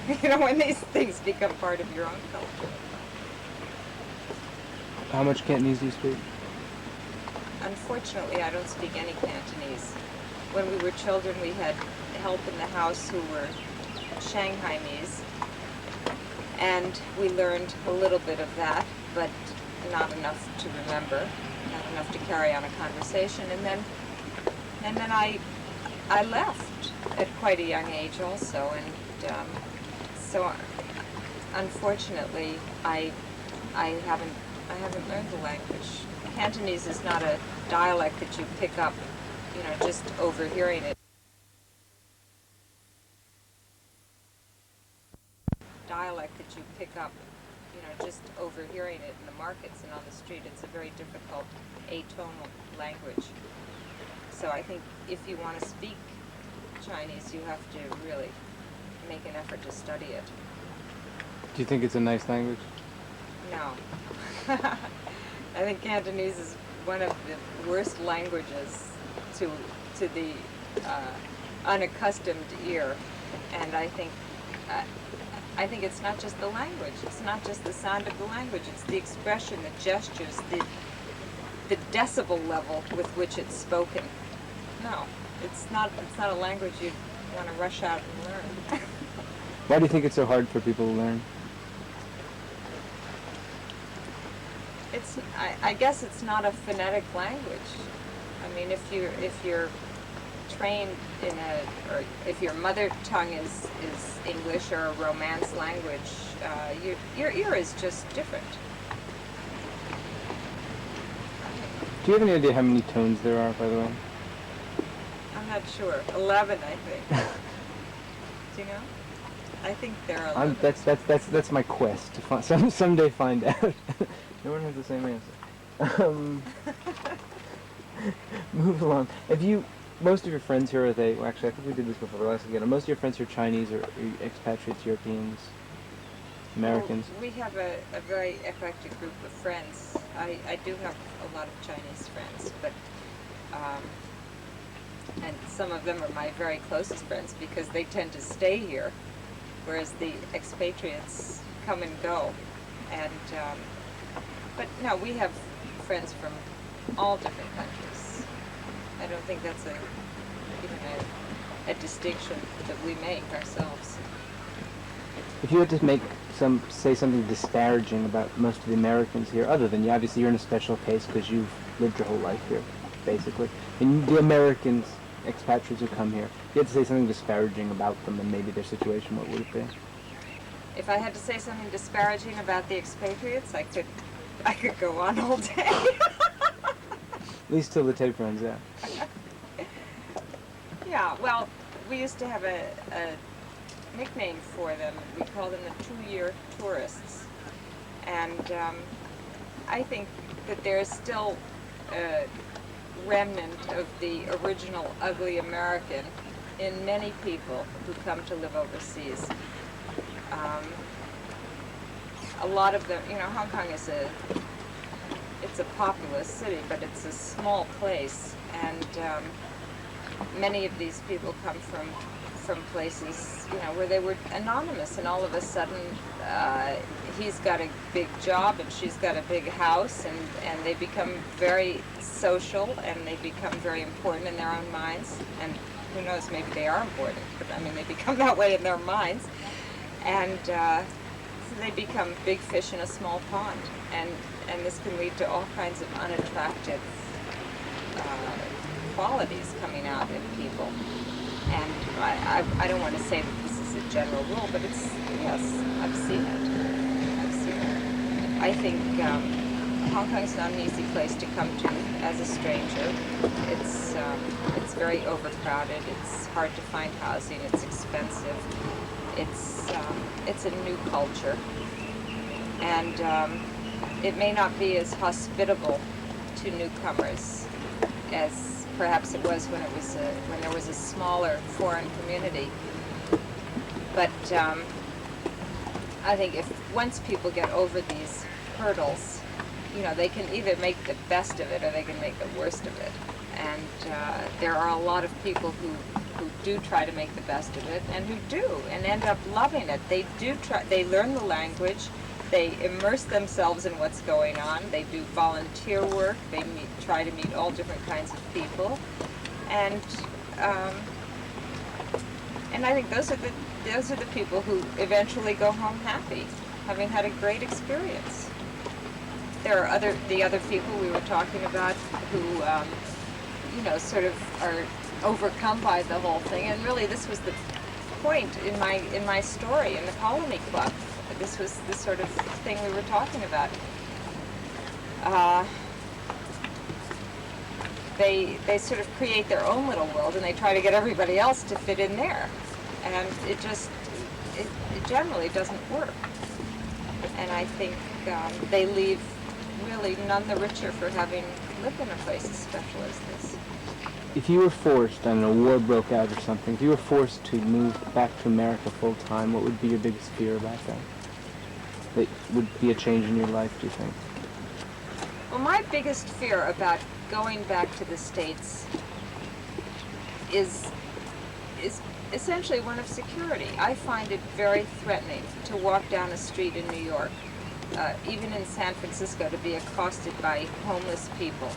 when these things become part of your own culture. How much Cantonese do you speak? Unfortunately, I don't speak any Cantonese. When we were children, we had help in the house who were Shanghainese, and we learned a little bit of that, but not enough to remember, not enough to carry on a conversation. And then I left at quite a young age also, and so unfortunately I haven't learned the language. Cantonese is not a dialect that you pick up, just overhearing it. Dialect that you pick up, just overhearing it in the markets and on the street. It's a very difficult atonal language. So I think if you want to speak Chinese, you have to really make an effort to study it. Do you think it's a nice language? No. I think Cantonese is one of the worst languages to the unaccustomed ear, and I think it's not just the language. It's not just the sound of the language. It's the expression, the gestures, the decibel level with which it's spoken. No, it's not a language you'd want to rush out and learn. Why do you think it's so hard for people to learn? I guess it's not a phonetic language. I mean, if you're trained or if your mother tongue is English or a Romance language, your ear is just different. Do you have any idea how many tones there are, by the way? I'm not sure. 11, I think. Do you know? I think there are 11. That's my quest to someday find out. No one has the same answer. Move along. Most of your friends here, well, actually, I think we did this before, but let's again. Are most of your friends here Chinese or expatriates, Europeans, Americans? Well, we have a very eclectic group of friends. I do have a lot of Chinese friends, but and some of them are my very closest friends because they tend to stay here, whereas the expatriates come and go. And but no, we have friends from all different countries. I don't think that's even a distinction that we make ourselves. If you had to say something disparaging about most of the Americans here, other than obviously you're in a special case because you've lived your whole life here, basically, and the Americans, expatriates who come here, if you had to say something disparaging about them and maybe their situation, what would it be? If I had to say something disparaging about the expatriates, I could go on all day. At least till the tape runs out. Yeah, well, we used to have a nickname for them. We called them the 2-year tourists. And I think that there's still a remnant of the original ugly American in many people who come to live overseas. A lot of them, Hong Kong is it's a populous city, but it's a small place, and many of these people come from places, where they were anonymous, and all of a sudden he's got a big job and she's got a big house, and they become very social, and they become very important in their own minds, and who knows, maybe they are important, but I mean, they become that way in their minds, and so they become big fish in a small pond, and this can lead to all kinds of unattractive qualities coming out in people. And I don't want to say that this is a general rule, but yes, I've seen it. I think Hong Kong's not an easy place to come to as a stranger. It's very overcrowded. It's hard to find housing. It's expensive. It's a new culture, and it may not be as hospitable to newcomers as perhaps it was when there was a smaller foreign community. But I think once people get over these hurdles, they can either make the best of it or they can make the worst of it. And there are a lot of people who do try to make the best of it, and who do, and end up loving it. They do try, they learn the language, they immerse themselves in what's going on, they do volunteer work, they try to meet all different kinds of people, and I think those are the people who eventually go home happy, having had a great experience. There are the other people we were talking about who, you know, sort of are overcome by the whole thing. And really, this was the point in my story in the Colony Club. This was the sort of thing we were talking about. They sort of create their own little world, and they try to get everybody else to fit in there, and it generally doesn't work. And I think they leave really none the richer for having lived in a place as special as this. If you were forced, I don't know, war broke out or something, if you were forced to move back to America full time, what would be your biggest fear about that? That would be a change in your life, do you think? Well, my biggest fear about going back to the States is essentially one of security. I find it very threatening to walk down a street in New York, even in San Francisco, to be accosted by homeless people.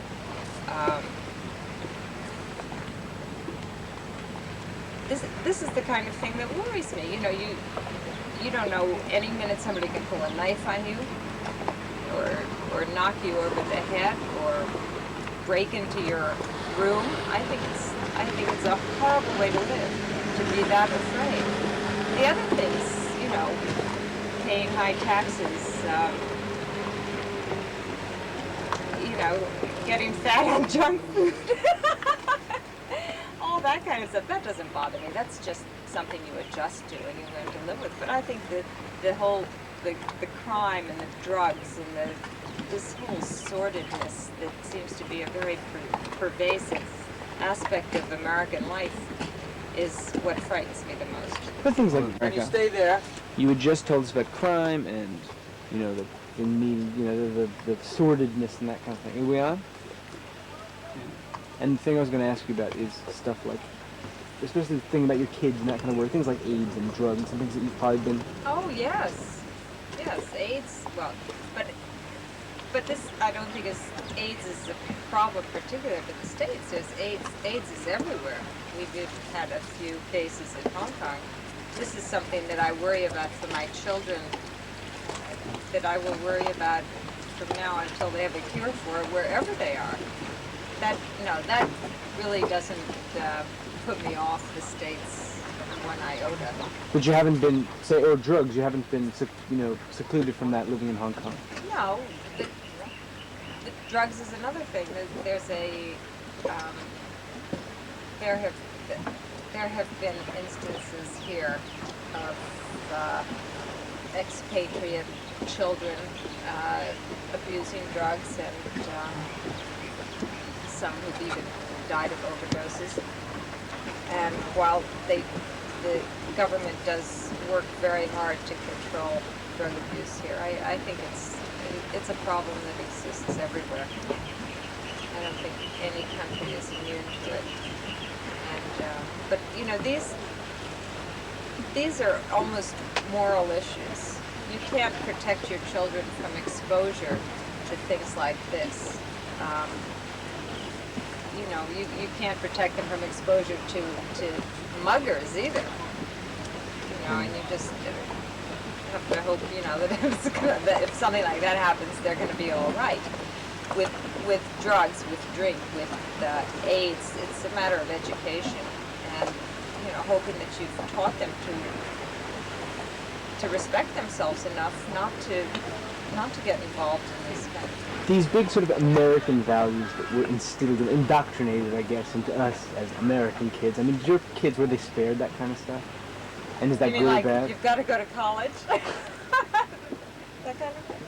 This is the kind of thing that worries me. You know, you don't know, any minute somebody can pull a knife on you, or knock you over the head, or break into your room. I think it's a horrible way to live, to be that afraid. The other things, you know, paying high taxes, you know, getting fat on junk food. All that kind of stuff, that doesn't bother me. That's just something you adjust to and you learn to live with. But I think that the crime and the drugs and this whole sordidness that seems to be a very pervasive aspect of American life is what frightens me the most. But things like Can you stay there? you had just told us about crime and, you know, the sordidness and that kind of thing. Are we on? And the thing I was going to ask you about is stuff like, especially the thing about your kids and that kind of work, things like AIDS and drugs and things that you've probably been... Oh, yes. Yes, AIDS, well, but this, I don't think AIDS is a problem particular to the States. AIDS is everywhere. We've had a few cases in Hong Kong. This is something that I worry about for my children, that I will worry about from now until they have a cure for it, wherever they are. That really doesn't put me off the States one iota. But you haven't been, say, or drugs, you haven't been, you know, secluded from that living in Hong Kong? No. The drugs is another thing. There's there have been instances here of expatriate children abusing drugs, and some who've even died of overdoses. And while the government does work very hard to control drug abuse here, I think it's a problem that exists everywhere. I don't think any country is immune to it. And but you know, these are almost moral issues. You can't protect your children from exposure to things like this. You know, you can't protect them from exposure to muggers either. You know, and you just have to hope, you know, that if something like that happens, they're going to be all right. With drugs, with drink, with AIDS, it's a matter of education, and you know, hoping that you've taught them to respect themselves enough not to get involved in this kind of thing. These big sort of American values that were instilled, indoctrinated, I guess, into us as American kids. I mean, did your kids, were they spared that kind of stuff? And is that you mean good like or bad? You've got to go to college? That kind of thing?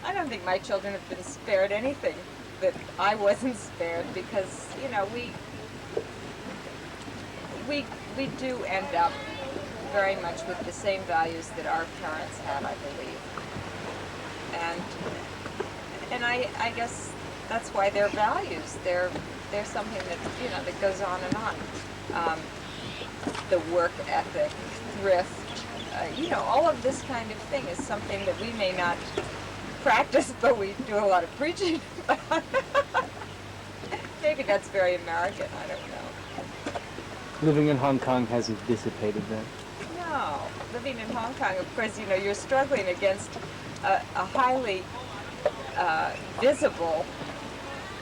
I don't think my children have been spared anything that I wasn't spared, because, you know, we do end up very much with the same values that our parents had, I believe. And I guess that's why they're values. They're something that, you know, that goes on and on. The work ethic, thrift, you know, all of this kind of thing is something that we may not practice, but we do a lot of preaching about. Maybe that's very American, I don't know. Living in Hong Kong hasn't dissipated that. No, living in Hong Kong, of course, you know, you're struggling against a highly visible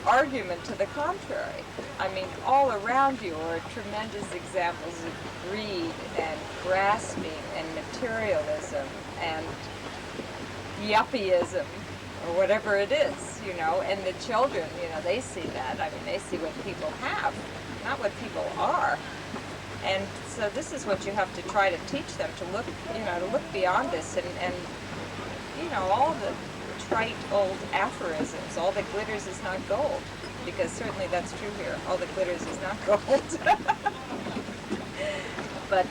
argument to the contrary. I mean, all around you are tremendous examples of greed and grasping and materialism and yuppieism, or whatever it is, you know, and the children, you know, they see that. I mean, they see what people have, not what people are. And so this is what you have to try to teach them, to look, you know, to look beyond this and you know, all the trite old aphorisms, all that glitters is not gold, because certainly that's true here. All that glitters is not gold. But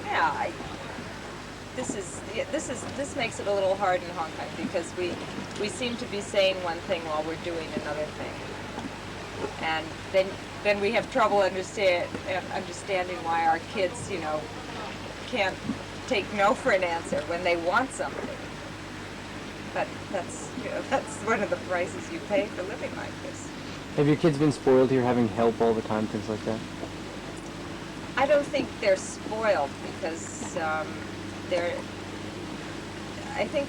yeah, this makes it a little hard in Hong Kong, because we seem to be saying one thing while we're doing another thing, and then we have trouble understanding why our kids, you know, can't take no for an answer when they want something. But that's, you know, that's one of the prices you pay for living like this. Have your kids been spoiled here, having help all the time, things like that? I don't think they're spoiled, because I think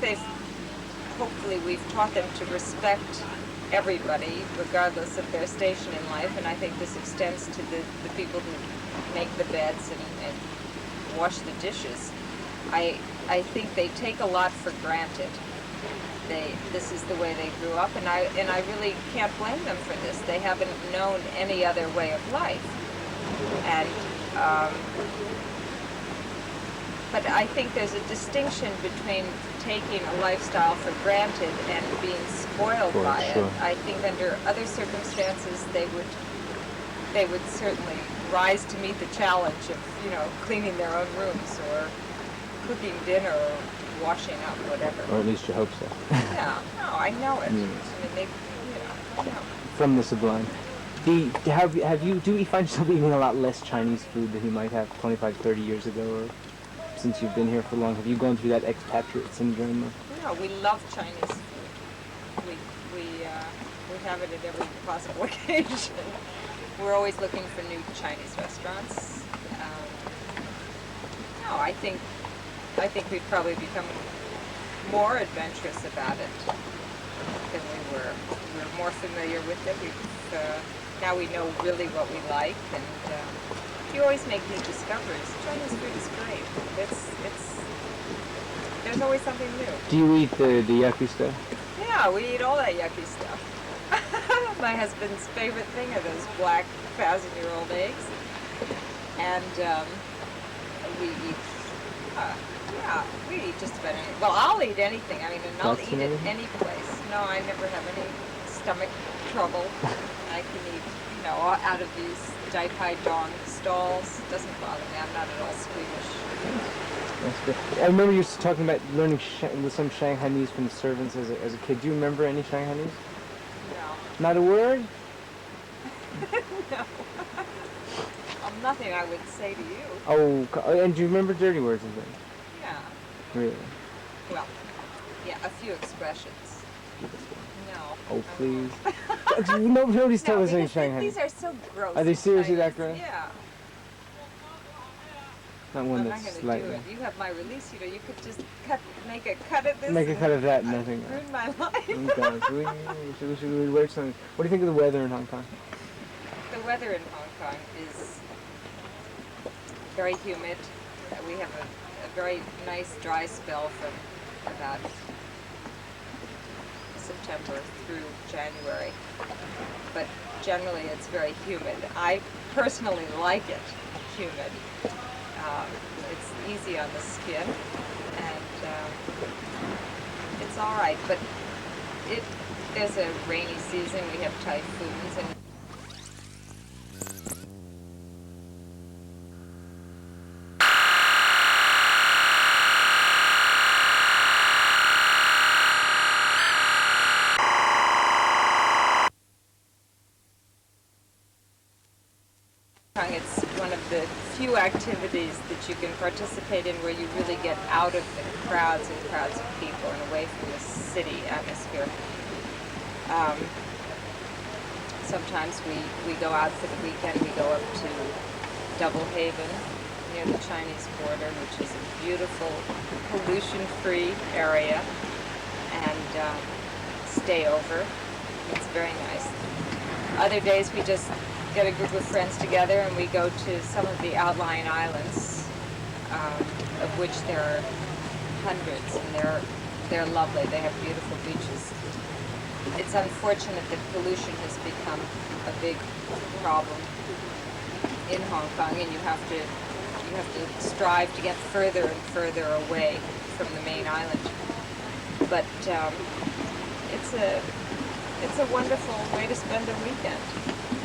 hopefully we've taught them to respect everybody, regardless of their station in life, and I think this extends to the people who make the beds and wash the dishes. I think they take a lot for granted. This is the way they grew up, and I really can't blame them for this. They haven't known any other way of life, and but I think there's a distinction between taking a lifestyle for granted and being spoiled by it. Sure. I think under other circumstances they would certainly rise to meet the challenge of, you know, cleaning their own rooms or cooking dinner or washing up, whatever. Or at least you hope so. Yeah, no, I know it. Mm. I mean, they, you know, I know. From the sublime. Do you find yourself eating a lot less Chinese food than you might have 25, 30 years ago, or since you've been here for long? Have you gone through that expatriate syndrome? No, we love Chinese food. We have it at every possible occasion. We're always looking for new Chinese restaurants. No, I think we've probably become more adventurous about it than we were. We're more familiar with it. Now we know really what we like, and you always make new discoveries. Chinese food is great. There's always something new. Do you eat the yucky stuff? Yeah, we eat all that yucky stuff. My husband's favorite thing are those black 1,000-year-old eggs, and we eat. Yeah, we eat just about anything. Well, I'll eat anything. I mean, and I'll eat at any place. No, I never have any stomach trouble. I can eat, you know, out of these Dai Pai Dong stalls. It doesn't bother me. I'm not at all squeamish. That's good. I remember you talking about learning some Shanghainese from the servants as a kid. Do you remember any Shanghainese? No. Not a word? No. Nothing I would say to you. Oh, and do you remember dirty words and things? Yeah. Really? Well, yeah, a few expressions. No. Oh, please. Nobody's telling us any Shanghai. These are so gross. Are they seriously that gross? Yeah. Not one I'm that's not like going to do it. You have my release, you know, you could just make a cut of this. Make a cut of that, nothing. Ruin my life. Should we wait something? What do you think of the weather in Hong Kong? The weather in Hong Kong is very humid. We have a very nice dry spell from about September through January. But generally it's very humid. I personally like it humid. It's easy on the skin, and it's all right. But there's a rainy season. We have typhoons, and activities that you can participate in where you really get out of the crowds and crowds of people and away from the city atmosphere. Sometimes we go out for the weekend. We go up to Double Haven near the Chinese border, which is a beautiful, pollution-free area, and stay over. It's very nice. Other days we just get a group of friends together and we go to some of the outlying islands, of which there are hundreds, and they're lovely. They have beautiful beaches. It's unfortunate that pollution has become a big problem in Hong Kong, and you have to strive to get further and further away from the main island. But it's a wonderful way to spend a weekend,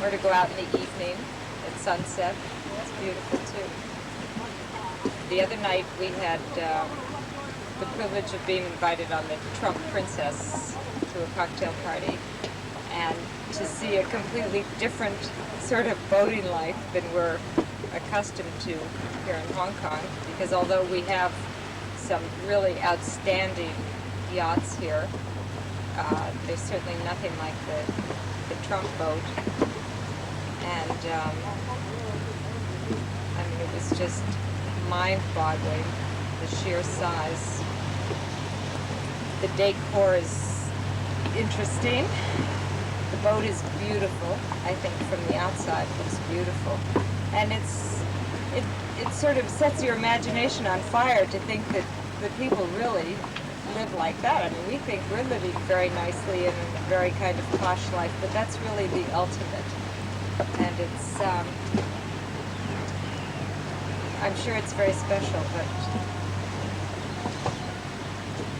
or to go out in the evening at sunset. It's beautiful too. The other night we had the privilege of being invited on the Trump Princess to a cocktail party, and to see a completely different sort of boating life than we're accustomed to here in Hong Kong, because although we have some really outstanding yachts here, there's certainly nothing like the Trump boat. And I mean, it was just mind-boggling, the sheer size. The decor is interesting. The boat is beautiful. I think from the outside it looks beautiful. And it sort of sets your imagination on fire to think that people really live like that. I mean, we think we're living very nicely in a very kind of posh life, but that's really the ultimate. And it's, I'm sure it's very special, but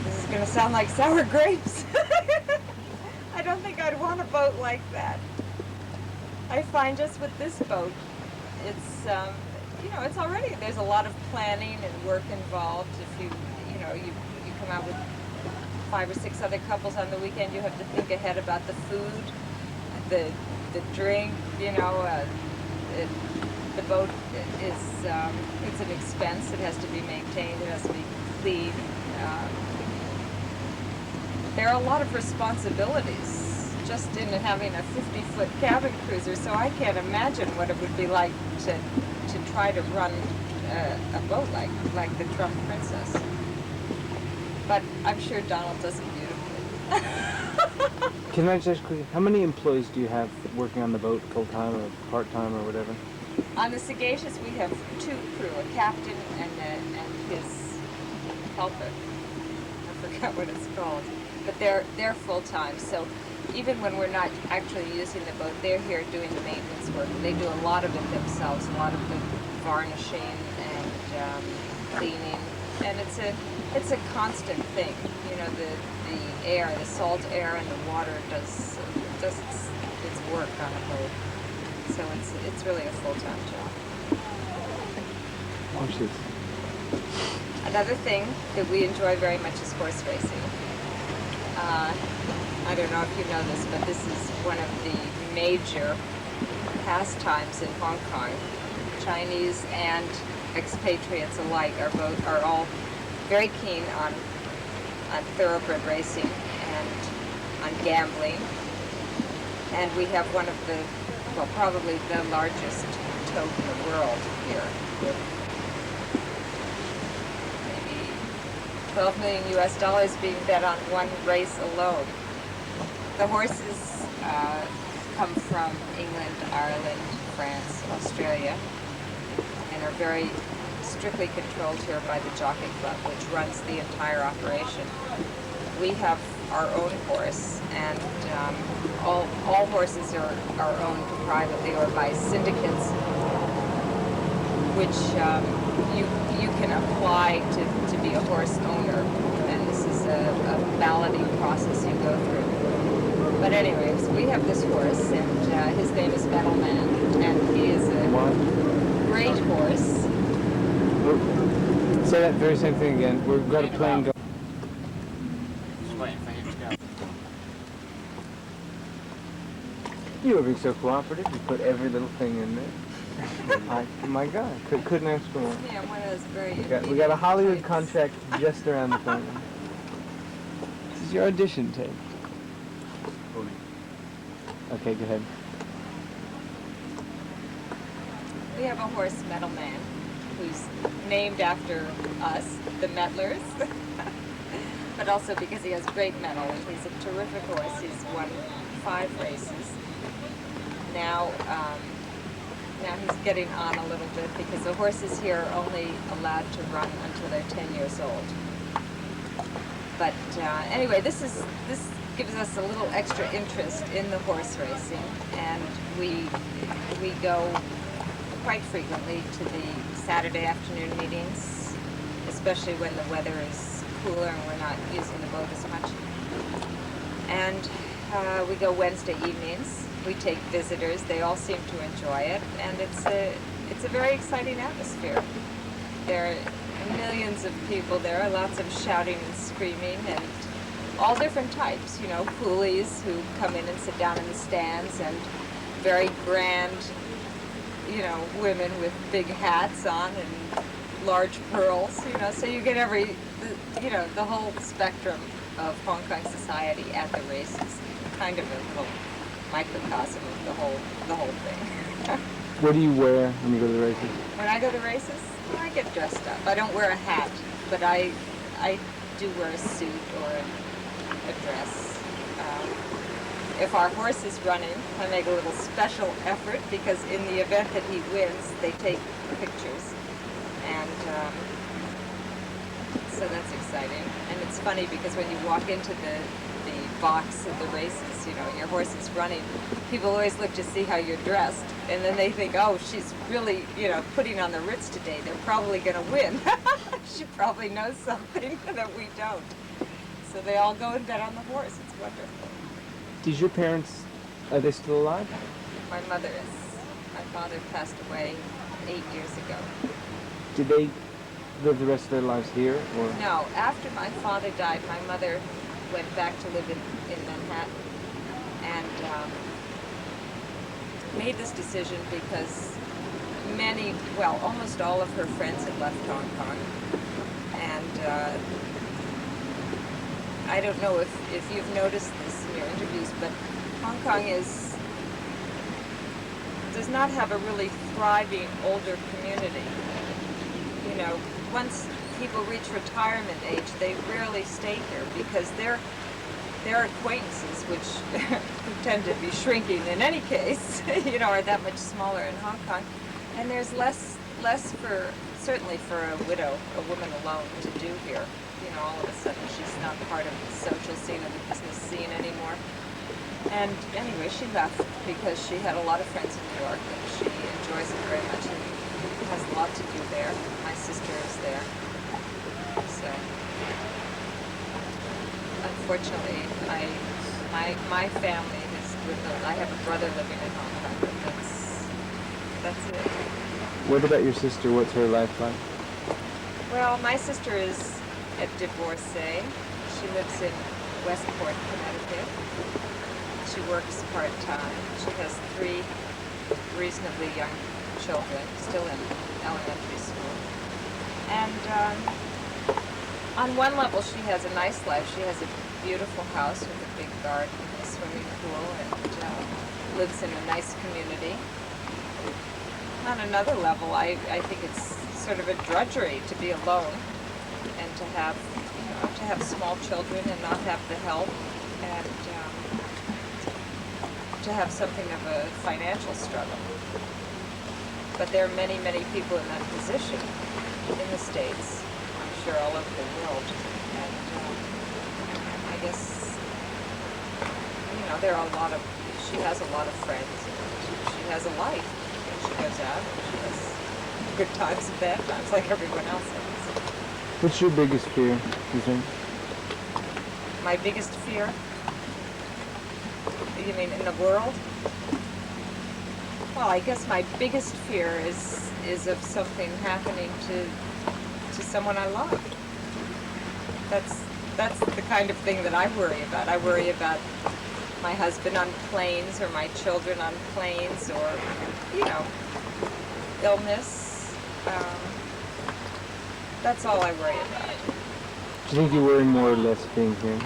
this is going to sound like sour grapes. I don't think I'd want a boat like that. I find just with this boat, it's, you know, it's already, there's a lot of planning and work involved. If you come out with 5 or 6 other couples on the weekend, you have to think ahead about the food, the drink, you know, the boat is, it's an expense. It has to be maintained, it has to be clean. There are a lot of responsibilities just in having a 50-foot cabin cruiser, so I can't imagine what it would be like to try to run a boat like the Trump Princess. But I'm sure Donald does it beautifully. Can I just quickly, how many employees do you have working on the boat, full-time or part-time or whatever? On the Sagacious, we have 2 crew, a captain and his helper. I forgot what it's called. But they're full-time, so even when we're not actually using the boat, they're here doing the maintenance work. They do a lot of it themselves, a lot of the varnishing and cleaning, and it's a constant thing. You know, the air, the salt air and the water does its work on a boat. So it's really a full-time job. Watch this. Another thing that we enjoy very much is horse racing. I don't know if you know this, but this is one of the major pastimes in Hong Kong. Chinese and expatriates alike are all very keen on thoroughbred racing and on gambling. And we have one of the, well, probably the largest tote in the world here, with maybe $12 million being bet on one race alone. The horses come from England, Ireland, France, Australia, and are very strictly controlled here by the Jockey Club, which runs the entire operation. We have our own horse, and all horses are owned privately or by syndicates, which you can apply to be a horse owner, and this is a balloting process you go through. But anyways, we have this horse, and his name is Metal Man, and he is a great horse. Say that very same thing again. We've got a plane going. Just waiting for him to go. You were being so cooperative. You put every little thing in there. My God, couldn't ask for more. Yeah, I'm one of those very We got a immediate Hollywood types. contract just around the corner. This is your audition tape. Okay, go ahead. We have a horse metal man who's named after us, the Metlers, but also because he has great metal and he's a terrific horse. He's won 5 races. Now he's getting on a little bit because the horses here are only allowed to run until they're 10 years old. But anyway, this gives us a little extra interest in the horse racing, and we go quite frequently to the Saturday afternoon meetings, especially when the weather is cooler and we're not using the boat as much. And we go Wednesday evenings. We take visitors. They all seem to enjoy it, and it's a very exciting atmosphere. There are millions of people there, lots of shouting and screaming, and all different types. You know, coolies who come in and sit down in the stands, and very grand, you know, women with big hats on and large pearls. You know, so you get the whole spectrum of Hong Kong society at the races. Kind of a little microcosm of the whole thing. What do you wear when you go to the races? When I go to races, I get dressed up. I don't wear a hat, but I do wear a suit or a dress. If our horse is running, I make a little special effort because in the event that he wins, they take pictures. And so that's exciting. And it's funny because when you walk into the box at the races, you know, and your horse is running, people always look to see how you're dressed, and then they think, oh, she's really, you know, putting on the Ritz today. They're probably going to win. She probably knows something that we don't. So they all go and bet on the horse. It's wonderful. Did your parents, are they still alive? My mother is. My father passed away 8 years ago. Did they live the rest of their lives here, or? No, after my father died, my mother went back to live in Manhattan and made this decision because almost all of her friends had left Hong Kong. And I don't know if you've noticed this in your interviews, but Hong Kong does not have a really thriving older community. You know, once people reach retirement age, they rarely stay here because their acquaintances, which tend to be shrinking in any case, you know, are that much smaller in Hong Kong, and there's less certainly for a widow, a woman alone, to do here. You know, all of a sudden she's not part of the social scene or the business scene anymore. And anyway, she left because she had a lot of friends in New York and she enjoys it very much and has a lot to do there. My sister is there. So, unfortunately, my family I have a brother living in Hong Kong, but that's it. What about your sister? What's her life like? Well, my sister is a divorcee. She lives in Westport, Connecticut. She works part-time. She has 3 reasonably young children, still in elementary school. And on one level, she has a nice life. She has a beautiful house with a big garden, a swimming pool, and lives in a nice community. On another level, I think it's sort of a drudgery to be alone and to have small children and not have the help, and to have something of a financial struggle. But there are many, many people in that position in the States, I'm sure all over the world. And I guess, you know, she has a lot of friends. She has a life. And she goes out and she has good times and bad times like everyone else has. What's your biggest fear, you think? My biggest fear? You mean in the world? Well, I guess my biggest fear is of something happening to someone I love. That's the kind of thing that I worry about. I worry about my husband on planes or my children on planes or, you know, illness. That's all I worry about. Do you think you worry more or less being here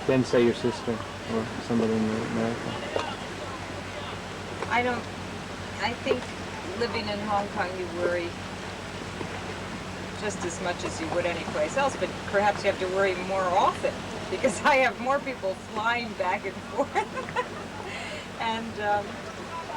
than, say, your sister or somebody in America? I think living in Hong Kong you worry just as much as you would any place else, but perhaps you have to worry more often because I have more people flying back and forth. And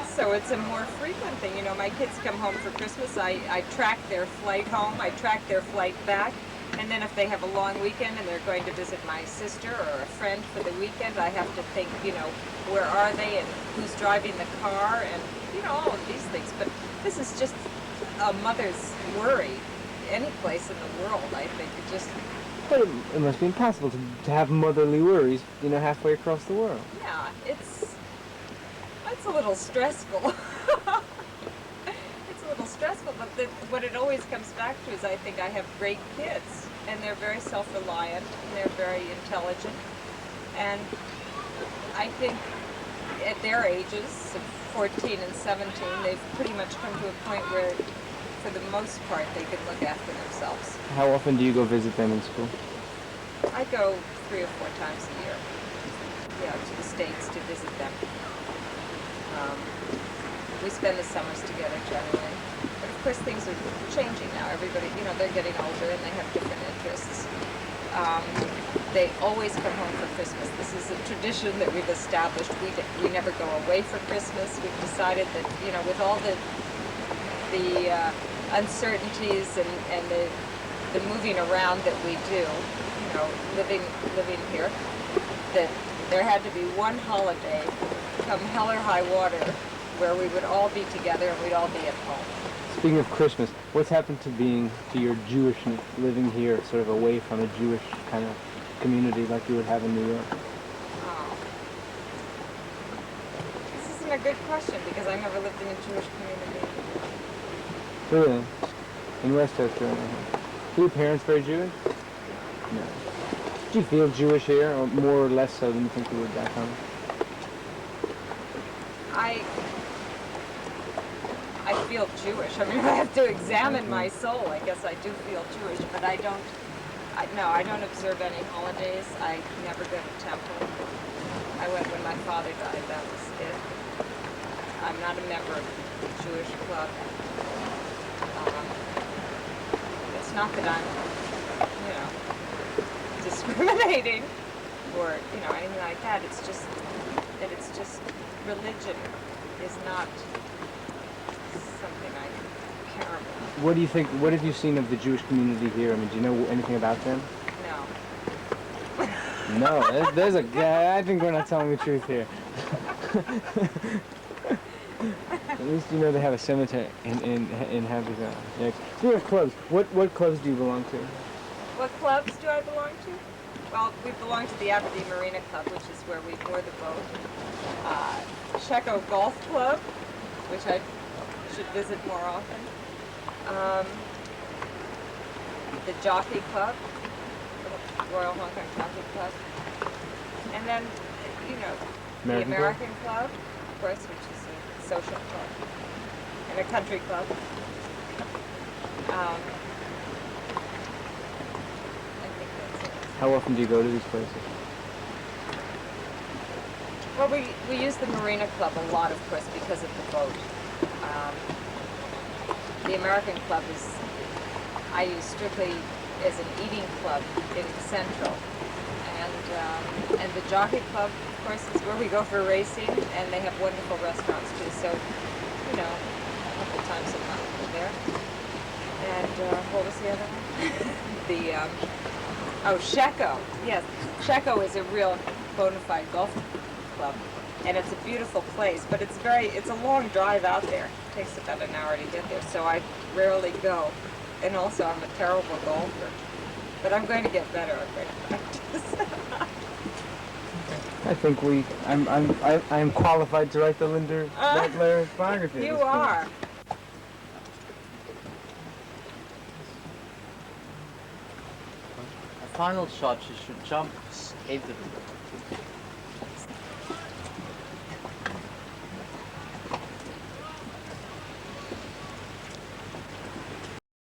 so it's a more frequent thing. You know, my kids come home for Christmas, I track their flight home, I track their flight back, and then if they have a long weekend and they're going to visit my sister or a friend for the weekend, I have to think, you know, where are they and who's driving the car and, you know, all of these things. But this is just a mother's worry any place in the world, I think. It just... But it must be impossible to have motherly worries, you know, halfway across the world. Yeah, it's a little stressful. It's a little stressful, but what it always comes back to is I think I have great kids, and they're very self-reliant, and they're very intelligent, and I think at their ages, of 14 and 17, they've pretty much come to a point where, for the most part, they can look after themselves. How often do you go visit them in school? I go 3 or 4 times a year, yeah, to the States to visit them. We spend the summers together generally. But of course things are changing now. Everybody, you know, they're getting older and they have different interests. They always come home for Christmas. This is a tradition that we've established. We never go away for Christmas. We've decided that, you know, with all the uncertainties and the moving around that we do, you know, living here, that there had to be one holiday, come hell or high water, where we would all be together and we'd all be at home. Speaking of Christmas, what's happened to your Jewishness, living here, sort of away from a Jewish kind of community like you would have in New York? Oh. This isn't a good question because I never lived in a Jewish community. Really? In Westchester? Are your parents very Jewish? No. Do you feel Jewish here, or more or less so than you think you would back home? I feel Jewish. I mean, I have to examine my soul. I guess I do feel Jewish, but I don't observe any holidays. I never go to temple. I went when my father died. That was it. I'm not a member of the Jewish club. It's not that I'm, you know, discriminating or, you know, anything like that. It's just that religion is not something I care about. What do you think, what have you seen of the Jewish community here? I mean, do you know anything about them? No. No, there's a guy, I think we're not telling the truth here. At least you know they have a cemetery in Happy Valley. Yeah. Speaking of clubs, what clubs do you belong to? What clubs do I belong to? Well, we belong to the Aberdeen Marina Club, which is where we moor the boat. Checo Golf Club, which I should visit more often. The Jockey Club, the Royal Hong Kong Jockey Club. And then, you know, the American Club, of course, which is a social club. And a country club. How often do you go to these places? Well, we use the Marina Club a lot, of course, because of the boat. The American Club I use strictly as an eating club in Central. And the Jockey Club, of course, is where we go for racing, and they have wonderful restaurants too. So, you know, a couple times a month we're there. And what was the other one? Checo. Yes, Checo is a real bona fide golf club, and it's a beautiful place. But it's a long drive out there. It takes about an hour to get there, so I rarely go. And also, I'm a terrible golfer. But I'm going to get better. I'm going to practice. I think I'm qualified to write the Linda Blair biography. You are. A final shot, you should jump, skate the